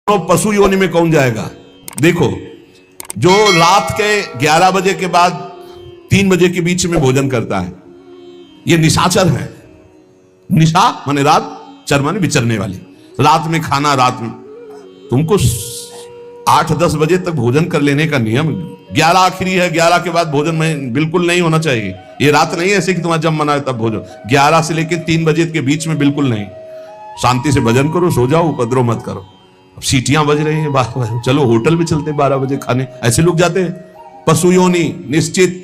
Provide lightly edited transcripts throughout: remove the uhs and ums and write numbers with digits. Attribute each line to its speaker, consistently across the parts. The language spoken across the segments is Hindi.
Speaker 1: तो पशु योनि में कौन जाएगा? देखो, जो रात के 11 बजे के बाद 3 बजे के बीच में भोजन करता है, ये निशाचर है। निशा माने रात, चर माने विचरने वाली। रात में खाना, रात में तुमको 8-10 बजे तक भोजन कर लेने का नियम। 11 आखिरी है, 11 के बाद भोजन में बिल्कुल नहीं होना चाहिए। ये रात नहीं है ऐसे कि तुम्हारा जब मना है तब भोजन। 11 से लेकर 3 बजे के बीच में बिल्कुल नहीं। शांति से भजन करो, सो जाओ, उपद्रव मत करो। अब सीटियां बज रही हैं, चलो होटल में चलते 12 बजे खाने, ऐसे लोग जाते हैं। पशु योनि निश्चित।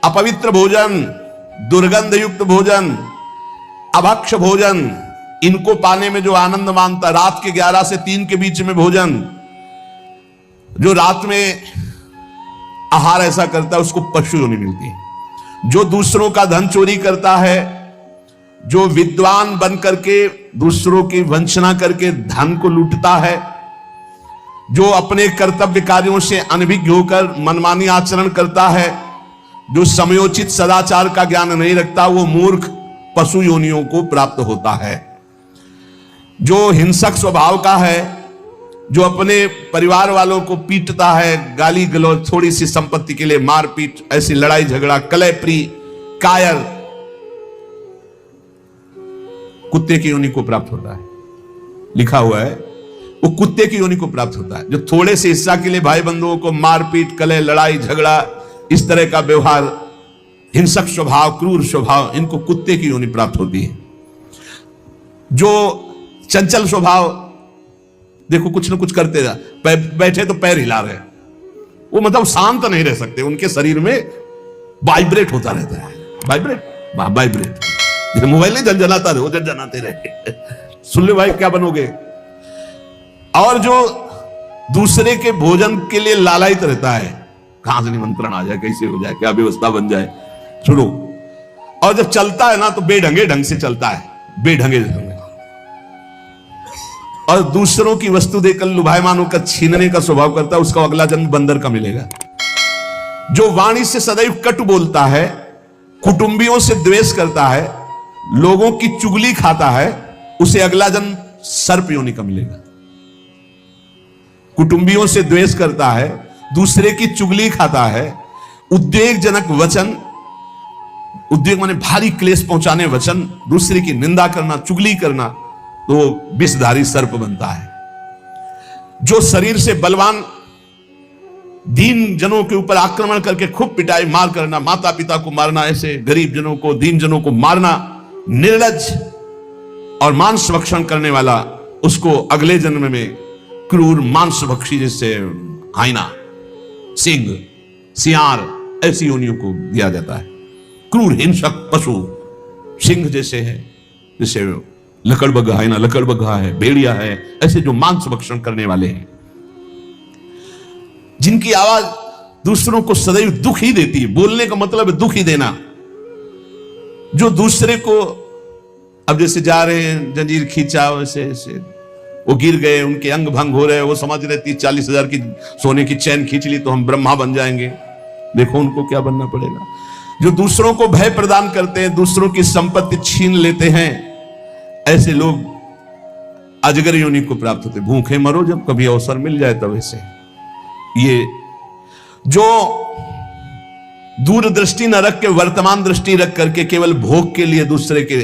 Speaker 1: अपवित्र भोजन, दुर्गंध युक्त भोजन, अभक्ष भोजन, इनको पाने में जो आनंद मानता, रात के 11 से 3 के बीच में भोजन, जो रात में आहार ऐसा करता है उसको पशु योनि मिलती है। जो दूसरों का धन चोरी करता है, जो विद्वान बन करके दूसरों की वंचना करके धन को लूटता है, जो अपने कर्तव्य कार्यों से अनभिज्ञ होकर मनमानी आचरण करता है, जो समयोचित सदाचार का ज्ञान नहीं रखता, वो मूर्ख पशु योनियों को प्राप्त होता है। जो हिंसक स्वभाव का है, जो अपने परिवार वालों को पीटता है, गाली गलौज, थोड़ी सी संपत्ति के लिए मारपीट, ऐसी लड़ाई झगड़ा, कलहप्रिय, कायर, कुत्ते की योनि को प्राप्त होता है। लिखा हुआ है वो कुत्ते की योनि को प्राप्त होता है। जो थोड़े से हिस्सा के लिए भाई बंधुओं को मारपीट, कलह, लड़ाई झगड़ा, इस तरह का व्यवहार, हिंसक स्वभाव, क्रूर स्वभाव, इनको कुत्ते की योनि प्राप्त होती है। जो चंचल स्वभाव, देखो कुछ ना कुछ करते जा, बैठे तो पैर हिला रहे, वो मतलब शांत नहीं रह सकते, उनके शरीर में वाइब्रेट होता रहता है। वाइब्रेट मोबाइल नहीं झंझनाता रहे, वो झंझनाते रहे। सुन ले भाई, क्या बनोगे? और जो दूसरे के भोजन के लिए लालायित रहता है, कहां से निमंत्रण आ जाए, कैसे हो जाए, क्या व्यवस्था बन जाए, सुनो। और जब चलता है ना तो बेढंगे ढंग से चलता है, बेढंगे ढंग। और दूसरों की वस्तु देकर लुभायमान होकर छीनने का स्वभाव करता है, उसका अगला जन्म बंदर का मिलेगा। जो वाणी से सदैव कटु बोलता है, कुटुंबियों से द्वेष करता है, लोगों की चुगली खाता है, उसे अगला जन्म सर्प योनि का मिलेगा। कुटुंबियों से द्वेष करता है, दूसरे की चुगली खाता है, उद्वेगजनक वचन, उद्वेग माने भारी क्लेश पहुंचाने वचन, दूसरे की निंदा करना, चुगली करना, तो विषधारी सर्प बनता है। जो शरीर से बलवान दीन जनों के ऊपर आक्रमण करके खूब पिटाई मार करना, माता पिता को मारना, ऐसे गरीब जनों को, दीन जनों को मारना, निर्लज और मांस भक्षण करने वाला, उसको अगले जन्म में क्रूर मांस भक्षी, जैसे हाइना, सिंह, सियार, ऐसी योनियों को दिया जाता है। क्रूर हिंसक पशु सिंह जैसे है, जैसे लकड़बग्घा, हाइना लकड़बग्घा है, भेड़िया है, ऐसे जो मांस भक्षण करने वाले हैं, जिनकी आवाज दूसरों को सदैव दुख ही देती है। बोलने का मतलब है दुख ही देना। जो दूसरे को, अब जैसे जा रहे हैं, जंजीर खींचा, वैसे ऐसे वो गिर गए, उनके अंग भंग हो रहे, वो समझ रहे 30-40 हजार की सोने की चैन खींच ली तो हम ब्रह्मा बन जाएंगे। देखो उनको क्या बनना पड़ेगा। जो दूसरों को भय प्रदान करते हैं, दूसरों की संपत्ति छीन लेते हैं, ऐसे लोग अजगर योनि को प्राप्त होते। भूखे मरो जब कभी अवसर मिल जाए तब। ऐसे ये जो दूरदृष्टि न रख के वर्तमान दृष्टि रख करके केवल भोग के लिए दूसरे के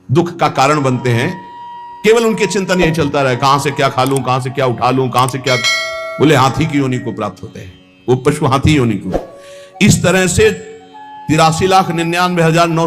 Speaker 1: दुख का कारण बनते हैं, केवल उनके चिंतन यही चलता रहे, कहां से क्या खा लूं, कहां से क्या उठा लूं, कहां से क्या, बोले हाथी की योनि को प्राप्त होते हैं, वो पशु हाथी योनि को। इस तरह से 83,99,900